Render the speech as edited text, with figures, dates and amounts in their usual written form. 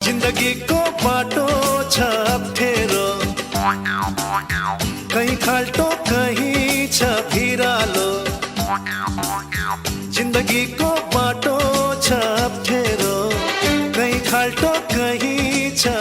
जिंदगी को बाटो छ अप्ठ्यारो, कहीं खाल्टो कहीं छ भिरालो। जिंदगी को बाटो छ अप्ठ्यारो, कहीं खाल्टो कहीं छ